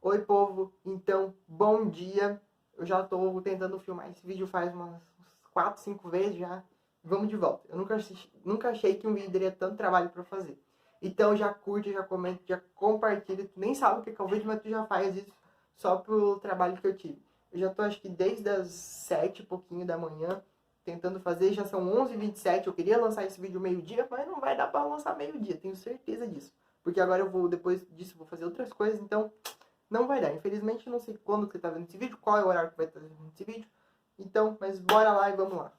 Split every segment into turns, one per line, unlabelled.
Oi, povo. Então, bom dia. Eu já tô tentando filmar esse vídeo faz umas 4, 5 vezes já. Vamos de volta. Eu nunca achei que um vídeo daria tanto trabalho pra fazer. Então, já curte, já comenta, já compartilha. Tu nem sabe o que é o vídeo, mas tu já faz isso só pelo trabalho que eu tive. Eu já tô, acho que desde as 7 e pouquinho da manhã, tentando fazer. Já são 11h27. Eu queria lançar esse vídeo meio-dia, mas não vai dar pra lançar meio-dia. Tenho certeza disso. Porque agora eu vou, depois disso, vou fazer outras coisas. Então, não vai dar. Infelizmente, não sei quando você tá vendo esse vídeo, qual é o horário que vai estar vendo esse vídeo. Então, mas bora lá e vamos lá.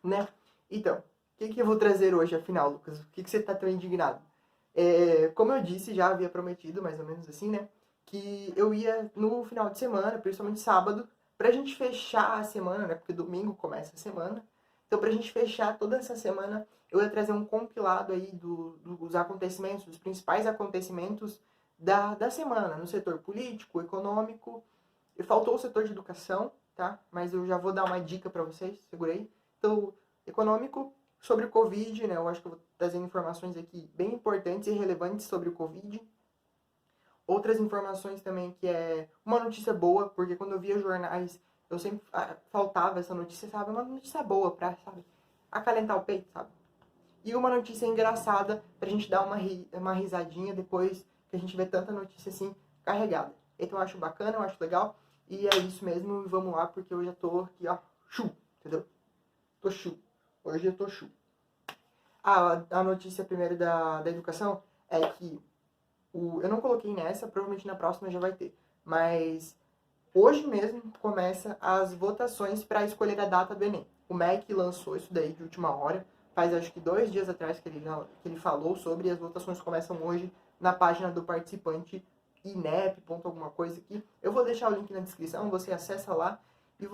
Né? Então, o que eu vou trazer hoje, afinal, Lucas? O que você tá tão indignado? Como eu disse, já havia prometido, mais ou menos assim, né? Que eu ia no final de semana, principalmente sábado, pra gente fechar a semana, né? Porque domingo começa a semana. Então, pra gente fechar toda essa semana, eu ia trazer um compilado aí dos acontecimentos, dos principais acontecimentos da semana, no setor político, econômico. E faltou o setor de educação, tá? Mas eu já vou dar uma dica pra vocês, segurei. Então, econômico, sobre o Covid, né? Eu acho que eu vou trazer informações aqui bem importantes e relevantes sobre o Covid. Outras informações também que é uma notícia boa, porque quando eu via jornais, eu sempre faltava essa notícia, sabe? Uma notícia boa pra, sabe? Acalentar o peito, sabe? E uma notícia engraçada pra gente dar uma risadinha depois que a gente vê tanta notícia assim carregada. Então eu acho bacana, eu acho legal. E é isso mesmo, vamos lá, porque eu já tô aqui, ó, chu, entendeu? Tô chu. Hoje eu tô chu. A notícia primeiro da educação é que eu não coloquei nessa, provavelmente na próxima já vai ter. Mas hoje mesmo começa as votações para escolher a data do Enem. O MEC lançou isso daí de última hora, faz acho que 2 dias atrás que ele falou sobre, e as votações começam hoje na página do participante INEP, ponto alguma coisa aqui. Eu vou deixar o link na descrição, você acessa lá e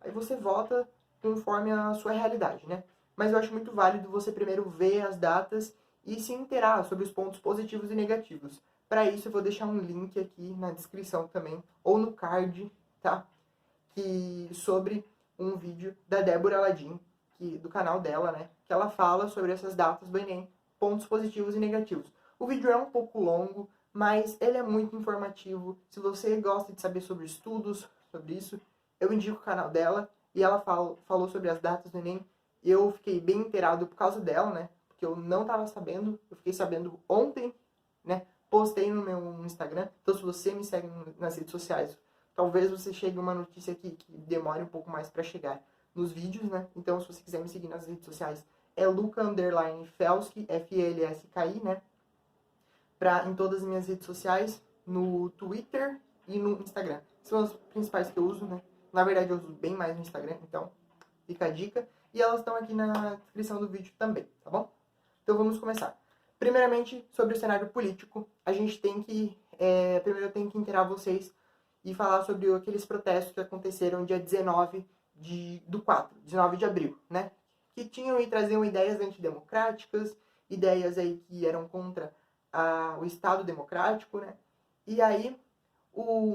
aí você vota conforme a sua realidade, né? Mas eu acho muito válido você primeiro ver as datas e se inteirar sobre os pontos positivos e negativos. Para isso, eu vou deixar um link aqui na descrição também, ou no card, tá? Sobre um vídeo da Débora Aladim, do canal dela, né? Que ela fala sobre essas datas do Enem, pontos positivos e negativos. O vídeo é um pouco longo, mas ele é muito informativo. Se você gosta de saber sobre estudos, sobre isso, eu indico o canal dela. E ela falou sobre as datas do Enem. Eu fiquei bem inteirado por causa dela, né? Porque eu não estava sabendo. Eu fiquei sabendo ontem, né? Postei no meu Instagram. Então, se você me segue nas redes sociais, talvez você chegue uma notícia aqui que demore um pouco mais para chegar nos vídeos, né? Então, se você quiser me seguir nas redes sociais, é Luca_Felski, F-L-S-K-I, né? Em todas as minhas redes sociais, no Twitter e no Instagram. São as principais que eu uso, né? Na verdade, eu uso bem mais no Instagram, então fica a dica. E elas estão aqui na descrição do vídeo também, tá bom? Então vamos começar. Primeiramente, sobre o cenário político, a gente tem que... primeiro eu tenho que inteirar vocês e falar sobre aqueles protestos que aconteceram dia 19 19 de abril, né? Que tinham e traziam ideias antidemocráticas, ideias aí que eram contra o Estado democrático, né? E aí,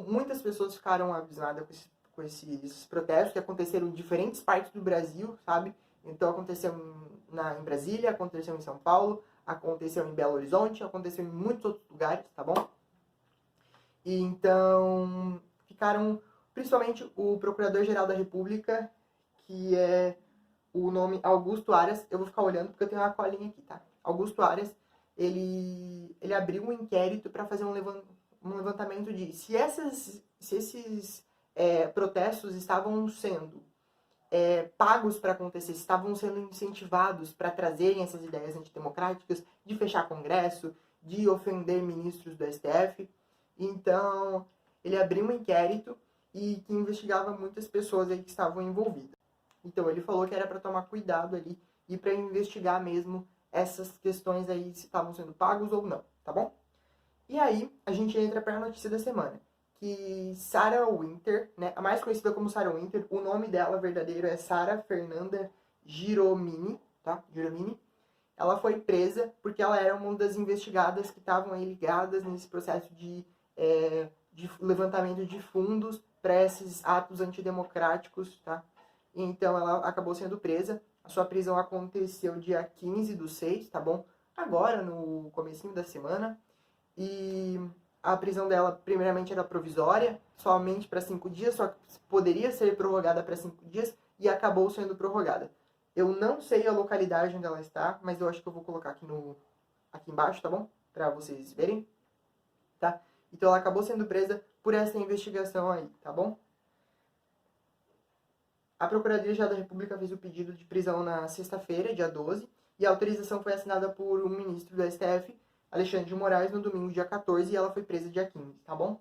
muitas pessoas ficaram abismadas com esses protestos que aconteceram em diferentes partes do Brasil, sabe? Então aconteceu em Brasília, aconteceu em São Paulo, aconteceu em Belo Horizonte, aconteceu em muitos outros lugares, tá bom? E então ficaram, principalmente o Procurador-Geral da República, que é o nome Augusto Aras. Eu vou ficar olhando porque eu tenho uma colinha aqui, tá? Augusto Aras, ele abriu um inquérito para fazer um levantamento de se esses protestos estavam sendo pagos para acontecer, se estavam sendo incentivados para trazerem essas ideias antidemocráticas, de fechar Congresso, de ofender ministros do STF. Então, ele abriu um inquérito e que investigava muitas pessoas aí que estavam envolvidas. Então, ele falou que era para tomar cuidado ali e para investigar mesmo essas questões aí, se estavam sendo pagos ou não, tá bom? E aí, a gente entra para a notícia da semana, que Sarah Winter, né, a mais conhecida como Sarah Winter, o nome dela verdadeiro é Sara Fernanda Giromini, tá? Giromini. Ela foi presa porque ela era uma das investigadas que estavam aí ligadas nesse processo de levantamento de fundos para esses atos antidemocráticos, tá? Então ela acabou sendo presa. A sua prisão aconteceu dia 15/6, tá bom? Agora, no comecinho da semana. E a prisão dela primeiramente era provisória, somente para 5 dias, só que poderia ser prorrogada para 5 dias e acabou sendo prorrogada. Eu não sei a localidade onde ela está, mas eu acho que eu vou colocar aqui embaixo, tá bom? Para vocês verem, tá? Então ela acabou sendo presa por essa investigação aí, tá bom? A Procuradoria-Geral da República fez o pedido de prisão na sexta-feira, dia 12, e a autorização foi assinada por um ministro do STF, Alexandre de Moraes, no domingo, dia 14, e ela foi presa dia 15, tá bom?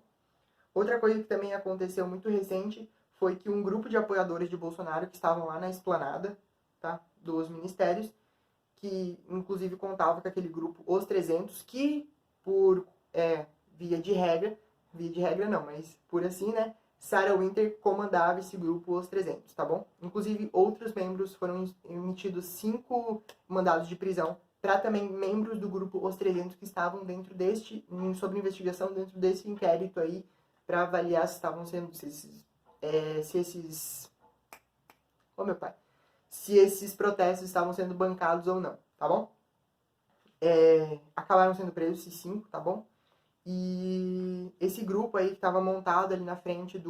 Outra coisa que também aconteceu muito recente foi que um grupo de apoiadores de Bolsonaro que estavam lá na esplanada, tá, dos ministérios, que inclusive contava com aquele grupo Os 300, que por via de regra não, mas por assim, né, Sarah Winter comandava esse grupo Os 300, tá bom? Inclusive, outros membros foram emitidos 5 mandados de prisão para também membros do grupo Os 300 que estavam sob investigação dentro desse inquérito aí, para avaliar se estavam sendo, se esses protestos estavam sendo bancados ou não, tá bom? Acabaram sendo presos esses 5, tá bom? E esse grupo aí que estava montado ali na frente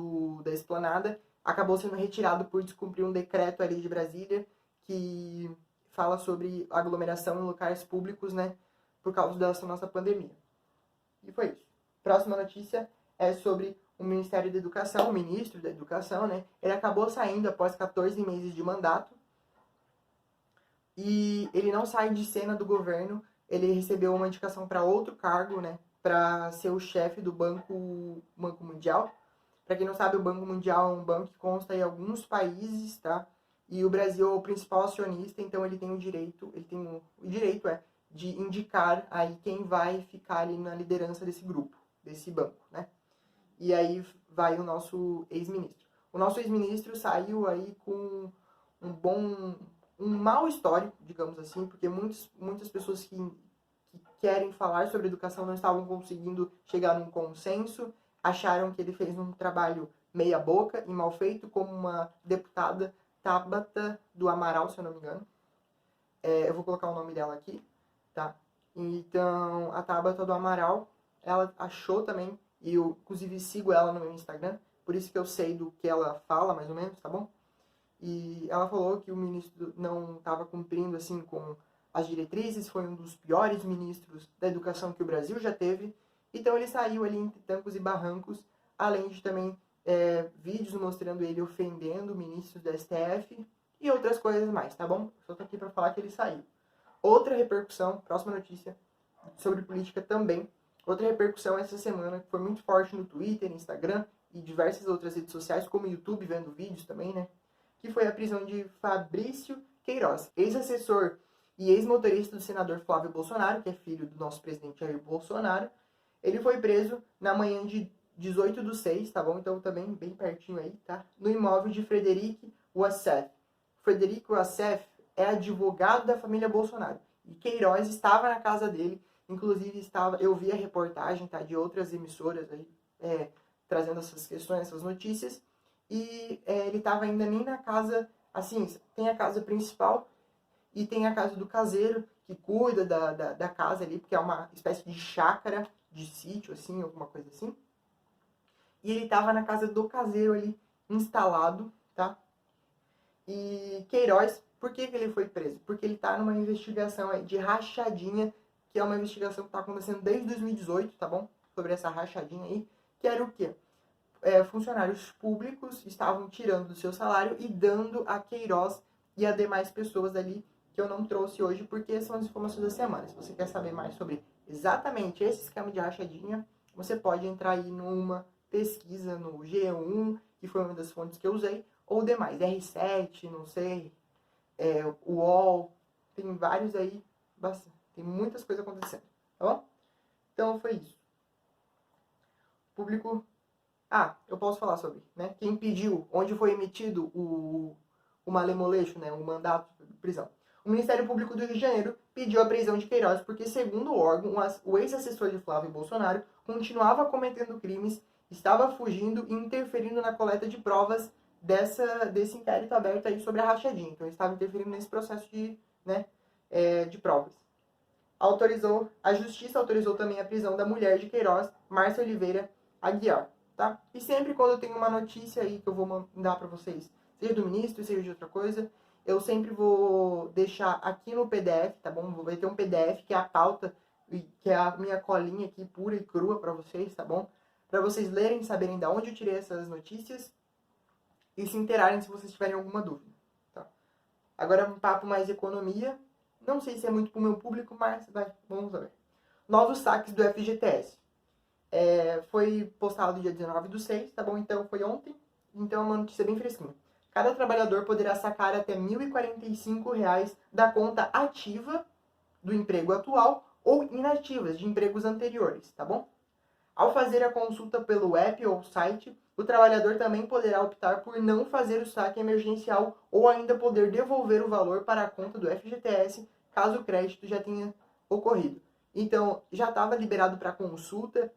da esplanada acabou sendo retirado por descumprir um decreto ali de Brasília que fala sobre aglomeração em locais públicos, né, por causa dessa nossa pandemia. E foi isso. Próxima notícia é sobre o Ministério da Educação, o ministro da Educação, né, ele acabou saindo após 14 meses de mandato e ele não sai de cena do governo, ele recebeu uma indicação para outro cargo, né, para ser o chefe do Banco Mundial. Para quem não sabe, o Banco Mundial é um banco que consta em alguns países, tá? E o Brasil é o principal acionista, então ele tem o direito de indicar aí quem vai ficar ali na liderança desse grupo, desse banco, né? E aí vai o nosso ex-ministro. O nosso ex-ministro saiu aí com um mau histórico, digamos assim, porque muitas pessoas que querem falar sobre educação não estavam conseguindo chegar num consenso, acharam que ele fez um trabalho meia boca e mal feito, como uma deputada, Tabata do Amaral, se eu não me engano. Eu vou colocar o nome dela aqui, tá? Então, a Tabata do Amaral, ela achou também, e eu inclusive sigo ela no meu Instagram, por isso que eu sei do que ela fala, mais ou menos, tá bom? E ela falou que o ministro não estava cumprindo, assim, com as diretrizes, foi um dos piores ministros da educação que o Brasil já teve. Então ele saiu ali entre tancos e barrancos, além de também vídeos mostrando ele ofendendo ministros da STF e outras coisas mais, tá bom? Só tô aqui para falar que ele saiu. Outra repercussão, próxima notícia, sobre política também. Outra repercussão essa semana, que foi muito forte no Twitter, Instagram e diversas outras redes sociais, como YouTube, vendo vídeos também, né? Que foi a prisão de Fabrício Queiroz, ex-assessor e ex-motorista do senador Flávio Bolsonaro, que é filho do nosso presidente Jair Bolsonaro. Ele foi preso na manhã de 18/6, tá bom? Então também bem pertinho aí, tá? No imóvel de Frederic Wassef. Frederic Wassef é advogado da família Bolsonaro. E Queiroz estava na casa dele, inclusive eu vi a reportagem, tá? De outras emissoras aí, trazendo essas questões, essas notícias. E ele estava ainda nem na casa, assim, tem a casa principal e tem a casa do caseiro, que cuida da casa ali, porque é uma espécie de chácara, de sítio, assim, alguma coisa assim. E ele estava na casa do caseiro ali, instalado, tá? E Queiroz, por que ele foi preso? Porque ele está numa investigação aí de rachadinha, que é uma investigação que está acontecendo desde 2018, tá bom? Sobre essa rachadinha aí, que era o quê? Funcionários públicos estavam tirando do seu salário e dando a Queiroz e a demais pessoas ali, que eu não trouxe hoje, porque são as informações da semana. Se você quer saber mais sobre exatamente esse esquema de rachadinha, você pode entrar aí numa pesquisa no G1, que foi uma das fontes que eu usei, ou demais, R7, não sei, UOL, tem vários aí, bastante, tem muitas coisas acontecendo, tá bom? Então foi isso. Público... eu posso falar sobre, né? Quem pediu, onde foi emitido o malemoleixo, né? O mandato de prisão. O Ministério Público do Rio de Janeiro pediu a prisão de Queiroz porque, segundo o órgão, o ex-assessor de Flávio Bolsonaro continuava cometendo crimes, estava fugindo e interferindo na coleta de provas desse inquérito aberto aí sobre a rachadinha. Então, ele estava interferindo nesse processo de provas. a Justiça autorizou também a prisão da mulher de Queiroz, Márcia Oliveira Aguiar, tá? E sempre quando eu tenho uma notícia aí que eu vou mandar para vocês, seja do ministro, seja de outra coisa, eu sempre vou deixar aqui no PDF, tá bom? Vai ter um PDF que é a pauta, que é a minha colinha aqui pura e crua para vocês, tá bom? Para vocês lerem, saberem de onde eu tirei essas notícias e se interarem se vocês tiverem alguma dúvida, tá? Agora um papo mais economia. Não sei se é muito pro meu público, mas vamos ver. Novos saques do FGTS. Foi postado dia 19/6, tá bom? Então foi ontem. Então é uma notícia bem fresquinha. Cada trabalhador poderá sacar até R$ 1.045 da conta ativa do emprego atual ou inativas de empregos anteriores, tá bom? Ao fazer a consulta pelo app ou site, o trabalhador também poderá optar por não fazer o saque emergencial ou ainda poder devolver o valor para a conta do FGTS caso o crédito já tenha ocorrido. Então, já estava liberado para consulta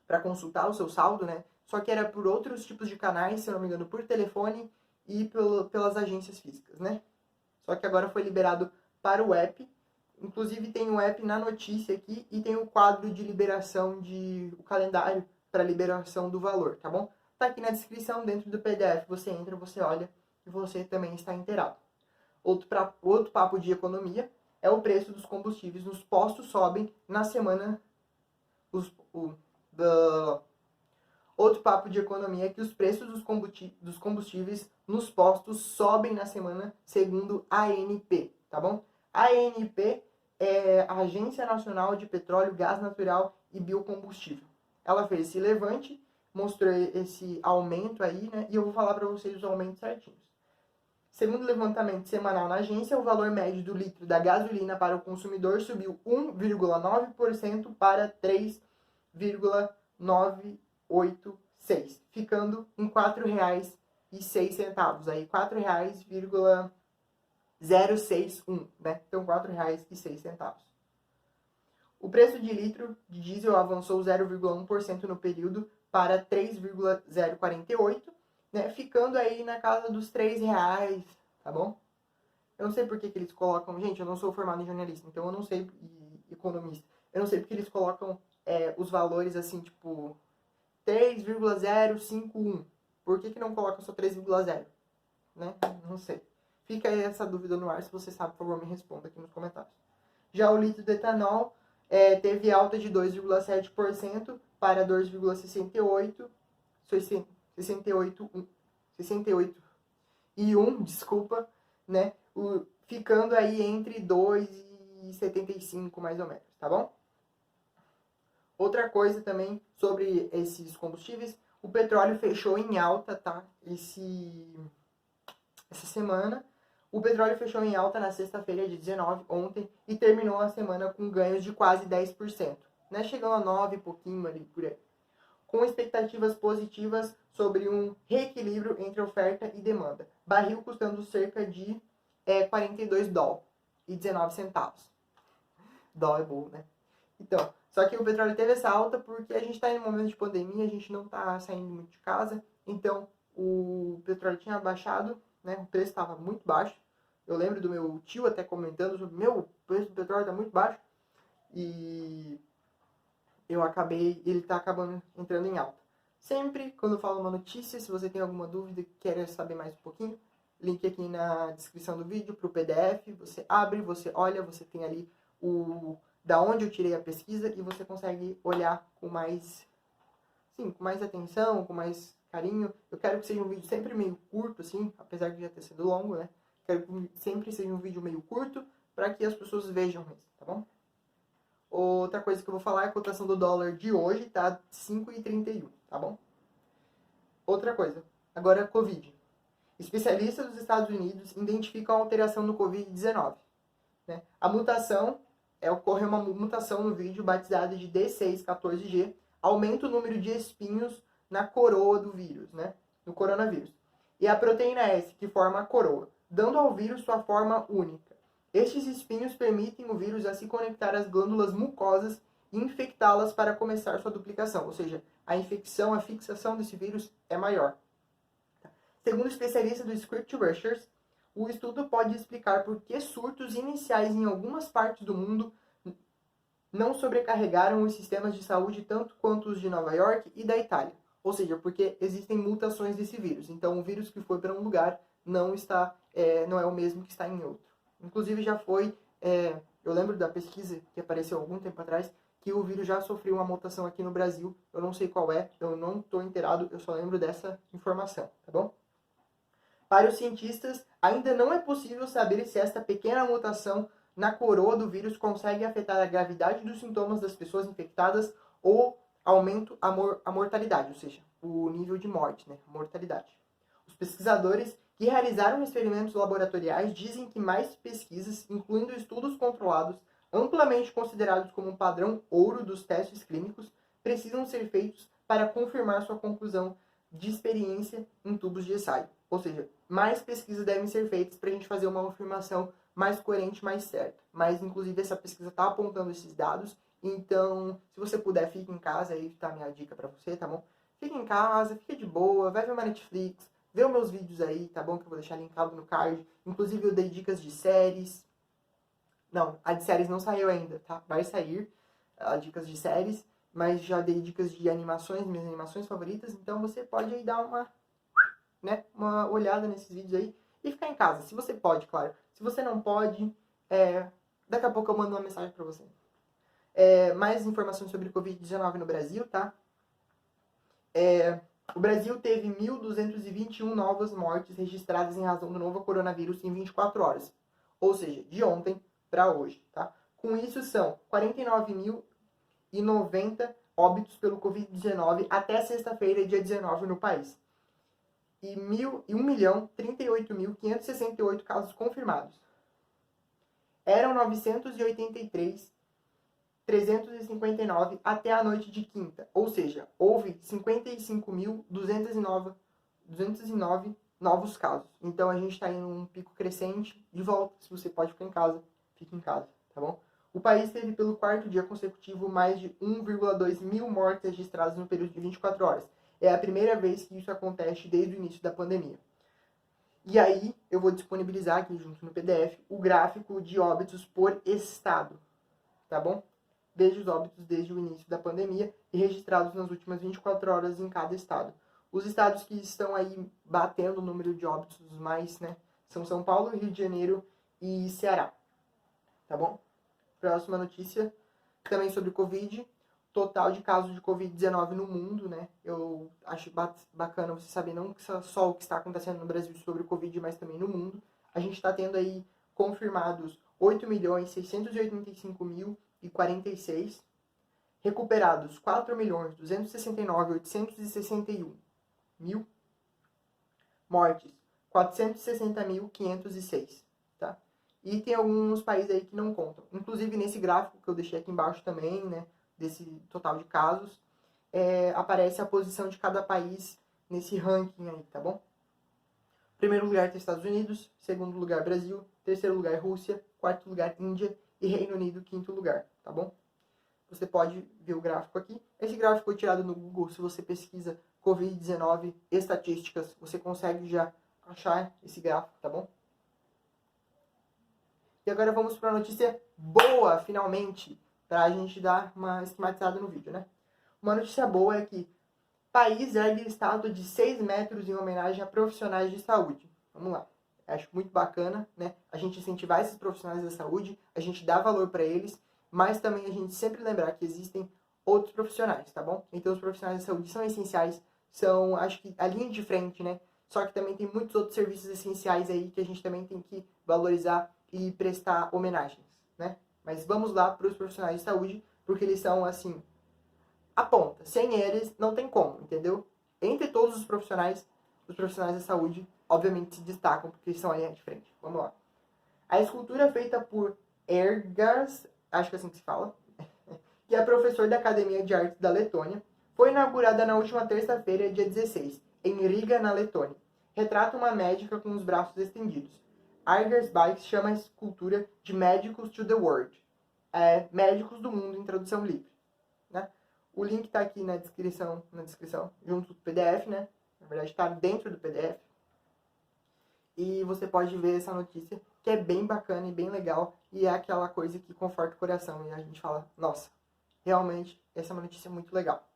para consultar o seu saldo, né? Só que era por outros tipos de canais, se eu não me engano, por telefone e pelas agências físicas, né? Só que agora foi liberado para o app. Inclusive tem o app na notícia aqui e tem o quadro de liberação o calendário para liberação do valor, tá bom? Tá aqui na descrição, dentro do PDF, você entra, você olha e você também está inteirado. Outro papo de economia é o preço dos combustíveis nos postos sobem na semana. Outro papo de economia é que os preços dos combustíveis nos postos sobem na semana, segundo a ANP, tá bom? A ANP é a Agência Nacional de Petróleo, Gás Natural e Biocombustível. Ela fez esse levante, mostrou esse aumento aí, né? E eu vou falar para vocês os aumentos certinhos. Segundo o levantamento semanal na agência, o valor médio do litro da gasolina para o consumidor subiu 1,9% para 3,986, ficando em R$ 4,06, aí R$ 4,061, né? Então R$ 4,06. O preço de litro de diesel avançou 0,1% no período para 3,048, né? Ficando aí na casa dos R$ 3, tá bom? Eu não sei por que eles colocam... Gente, eu não sou formado em jornalista, então eu não sei... economista. Eu não sei porque eles colocam os valores assim, tipo... 3,051. Por que não coloca só 3,0? Né? Não sei. Fica aí essa dúvida no ar. Se você sabe, por favor, me responda aqui nos comentários. Já o litro de etanol teve alta de 2,7% para 2,68. 68 e 1, desculpa, né? Ficando aí entre 2,75 mais ou menos, tá bom? Outra coisa também sobre esses combustíveis, o petróleo fechou em alta, tá? Essa semana. O petróleo fechou em alta na sexta-feira de 19, ontem, e terminou a semana com ganhos de quase 10%, né? Chegando a 9 e pouquinho ali por aí. Com expectativas positivas sobre um reequilíbrio entre oferta e demanda. Barril custando cerca de $42,19. Dó é bom, né? Então, só que o petróleo teve essa alta porque a gente está em um momento de pandemia, a gente não está saindo muito de casa, então o petróleo tinha baixado, né? O preço estava muito baixo. Eu lembro do meu tio até comentando sobre o preço do petróleo está muito baixo e ele está acabando entrando em alta. Sempre quando eu falo uma notícia, se você tem alguma dúvida e quer saber mais um pouquinho, link aqui na descrição do vídeo para o PDF, você abre, você olha, você tem ali da onde eu tirei a pesquisa e você consegue olhar com mais atenção, com mais carinho. Eu quero que seja um vídeo sempre meio curto, assim, apesar de já ter sido longo, né? Quero que sempre seja um vídeo meio curto para que as pessoas vejam isso, tá bom? Outra coisa que eu vou falar é a cotação do dólar de hoje, tá 5,31, tá bom? Outra coisa, agora Covid. Especialistas dos Estados Unidos identificam a alteração no Covid-19. Né? Ocorreu uma mutação no vídeo batizada de D614G, aumenta o número de espinhos na coroa do vírus, né? No coronavírus. E a proteína S, que forma a coroa, dando ao vírus sua forma única. Estes espinhos permitem o vírus a se conectar às glândulas mucosas e infectá-las para começar sua duplicação. Ou seja, a fixação desse vírus é maior. Segundo especialistas do Script Rushers, O estudo pode explicar por que surtos iniciais em algumas partes do mundo não sobrecarregaram os sistemas de saúde tanto quanto os de Nova York e da Itália. Ou seja, porque existem mutações desse vírus. Então, o vírus que foi para um lugar não é o mesmo que está em outro. Inclusive, já foi... eu lembro da pesquisa que apareceu algum tempo atrás, que o vírus já sofreu uma mutação aqui no Brasil. Eu não sei qual é, eu não estou inteirado, eu só lembro dessa informação, tá bom? Para os cientistas, ainda não é possível saber se esta pequena mutação na coroa do vírus consegue afetar a gravidade dos sintomas das pessoas infectadas ou aumenta a mortalidade, ou seja, o nível de morte, né? Mortalidade. Os pesquisadores que realizaram experimentos laboratoriais dizem que mais pesquisas, incluindo estudos controlados, amplamente considerados como um padrão ouro dos testes clínicos, precisam ser feitos para confirmar sua conclusão de experiência em tubos de ensaio. Ou seja, mais pesquisas devem ser feitas para a gente fazer uma afirmação mais coerente, mais certa. Mas, inclusive, essa pesquisa está apontando esses dados. Então, se você puder, fique em casa. Aí tá a minha dica para você, tá bom? Fique em casa, fique de boa, vai ver uma Netflix, vê os meus vídeos aí, tá bom? Que eu vou deixar linkado no card. Inclusive, eu dei dicas de séries. Não, a de séries não saiu ainda, tá? Vai sair dicas de séries, mas já dei dicas de animações, minhas animações favoritas. Então, você pode aí dar uma olhada nesses vídeos aí e ficar em casa. Se você pode, claro. Se você não pode, daqui a pouco eu mando uma mensagem para você. Mais informações sobre Covid-19 no Brasil, tá? O Brasil teve 1.221 novas mortes registradas em razão do novo coronavírus em 24 horas. Ou seja, de ontem para hoje, tá? Com isso, são 49.090 óbitos pelo Covid-19 até sexta-feira, dia 19, no país. E 1.038.568 casos confirmados. Eram 983.359 até a noite de quinta. Ou seja, houve 55.209 novos casos. Então a gente está em um pico crescente de volta. Se você pode ficar em casa, fique em casa, tá bom? O país teve pelo quarto dia consecutivo mais de 1,2 mil mortes registradas no período de 24 horas. É a primeira vez que isso acontece desde o início da pandemia. E aí, eu vou disponibilizar aqui junto no PDF o gráfico de óbitos por estado, tá bom? Desde os óbitos desde o início da pandemia e registrados nas últimas 24 horas em cada estado. Os estados que estão aí batendo o número de óbitos mais, né, são São Paulo, Rio de Janeiro e Ceará, tá bom? Próxima notícia, também sobre Covid. Total de casos de Covid-19 no mundo, né? Eu acho bacana você saber não só o que está acontecendo no Brasil sobre o Covid, mas também no mundo. A gente está tendo aí confirmados 8.685.046, recuperados 4.269.861 mil, mortes 460.506, tá? E tem alguns países aí que não contam. Inclusive nesse gráfico que eu deixei aqui embaixo também, né? Desse total de casos, aparece a posição de cada país nesse ranking aí, tá bom? Primeiro lugar tem Estados Unidos, segundo lugar Brasil, terceiro lugar Rússia, quarto lugar Índia e Reino Unido, quinto lugar, tá bom? Você pode ver o gráfico aqui. Esse gráfico foi tirado no Google. Se você pesquisa Covid-19 estatísticas, você consegue já achar esse gráfico, tá bom? E agora vamos para a notícia boa, finalmente, para a gente dar uma esquematizada no vídeo, né? Uma notícia boa é que país ergue estátua de 6 metros em homenagem a profissionais de saúde. Vamos lá. Acho muito bacana, né? A gente incentivar esses profissionais da saúde, a gente dá valor para eles, mas também a gente sempre lembrar que existem outros profissionais, tá bom? Então os profissionais da saúde são essenciais, são, acho que, a linha de frente, né? Só que também tem muitos outros serviços essenciais aí que a gente também tem que valorizar e prestar homenagens, né? Mas vamos lá para os profissionais de saúde, porque eles são, assim, a ponta. Sem eles, não tem como, entendeu? Entre todos os profissionais da saúde, obviamente, se destacam, porque eles são a linha de frente. Vamos lá. A escultura feita por Ergas, acho que é assim que se fala, que é professor da Academia de Artes da Letônia, foi inaugurada na última terça-feira, dia 16, em Riga, na Letônia. Retrata uma médica com os braços estendidos. Argers Bikes chama a escultura de Medicals to the World. Médicos do mundo, em tradução livre. Né? O link está aqui na descrição, junto do PDF, né? Na verdade, está dentro do PDF. e você pode ver essa notícia, que é bem bacana e bem legal, e é aquela coisa que conforta o coração, e a gente fala, nossa, realmente, essa é uma notícia muito legal.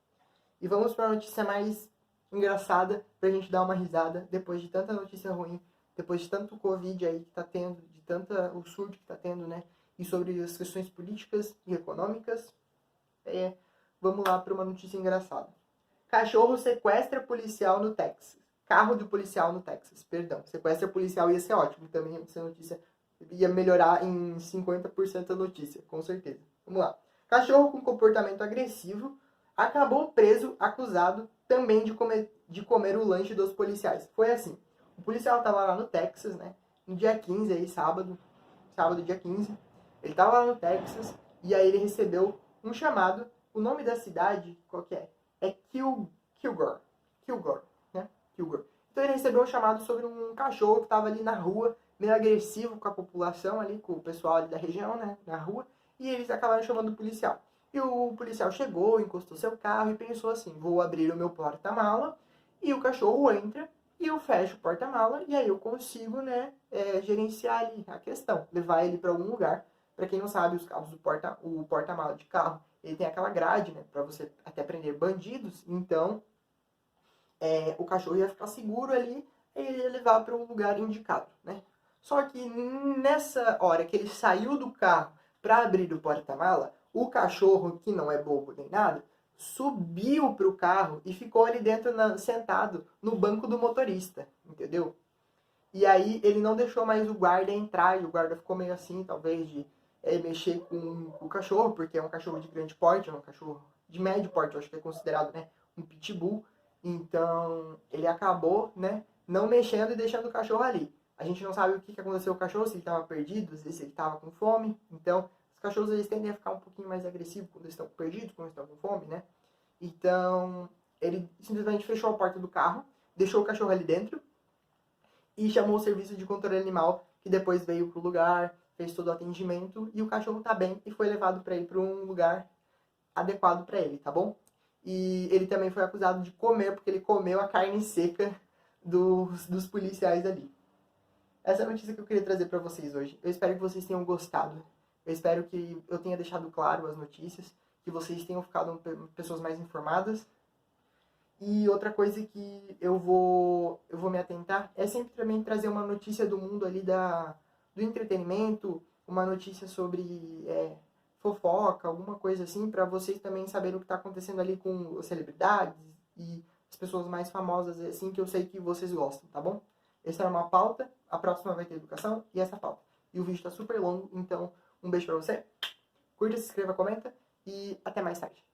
E vamos para a notícia mais engraçada, pra gente dar uma risada, depois de tanta notícia ruim, depois de tanto Covid aí que tá tendo, de tanta o surto que tá tendo, né, e sobre as questões políticas e econômicas, vamos lá para uma notícia engraçada. Cachorro sequestra policial no Texas. Carro de policial no Texas, perdão. Sequestra policial ia ser ótimo também, essa notícia ia melhorar em 50% a notícia, com certeza. Vamos lá. Cachorro com comportamento agressivo acabou preso, acusado também de comer o lanche dos policiais. Foi assim, o policial estava lá no Texas, né, no dia 15, aí, sábado dia 15, ele estava lá no Texas, e aí ele recebeu um chamado, o nome da cidade, qual que é? É Kilgore, né? Kilgore. Então ele recebeu um chamado sobre um cachorro que estava ali na rua, meio agressivo com a população ali, com o pessoal ali da região, né, na rua, e eles acabaram chamando o policial. E o policial chegou, encostou seu carro e pensou assim, vou abrir o meu porta-mala, e o cachorro entra, e eu fecho o porta-mala, e aí eu consigo, né, gerenciar ali a questão, levar ele para algum lugar. Para quem não sabe, os carros o porta-mala de carro, ele tem aquela grade, né, para você até prender bandidos, então o cachorro ia ficar seguro ali e ele ia levar para o lugar indicado, né. Só que nessa hora que ele saiu do carro para abrir o porta-mala, o cachorro, que não é bobo nem nada, subiu pro carro e ficou ali dentro, sentado no banco do motorista, entendeu? E aí ele não deixou mais o guarda entrar, e o guarda ficou meio assim, talvez, de mexer com o cachorro, porque é um cachorro de grande porte, é um cachorro de médio porte, eu acho que é considerado, né, um pitbull. Então ele acabou, né, não mexendo e deixando o cachorro ali. A gente não sabe o que aconteceu com o cachorro, se ele estava perdido, se ele estava com fome. Então, os cachorros eles tendem a ficar um pouquinho mais agressivos quando eles estão perdidos, quando eles estão com fome, né? Então, ele simplesmente fechou a porta do carro, deixou o cachorro ali dentro e chamou o serviço de controle animal, que depois veio pro lugar, fez todo o atendimento e o cachorro tá bem e foi levado para ir para um lugar adequado para ele, tá bom? E ele também foi acusado de comer, porque ele comeu a carne seca dos policiais ali. Essa é a notícia que eu queria trazer para vocês hoje. Eu espero que vocês tenham gostado. Eu espero que eu tenha deixado claro as notícias, que vocês tenham ficado pessoas mais informadas. E outra coisa que eu vou me atentar é sempre também trazer uma notícia do mundo ali do entretenimento, uma notícia sobre fofoca, alguma coisa assim, para vocês também saberem o que está acontecendo ali com as celebridades e as pessoas mais famosas, assim, que eu sei que vocês gostam, tá bom? Essa era uma pauta, a próxima vai ter educação e essa pauta. E o vídeo está super longo, então um beijo pra você, curta, se inscreva, comenta e até mais tarde.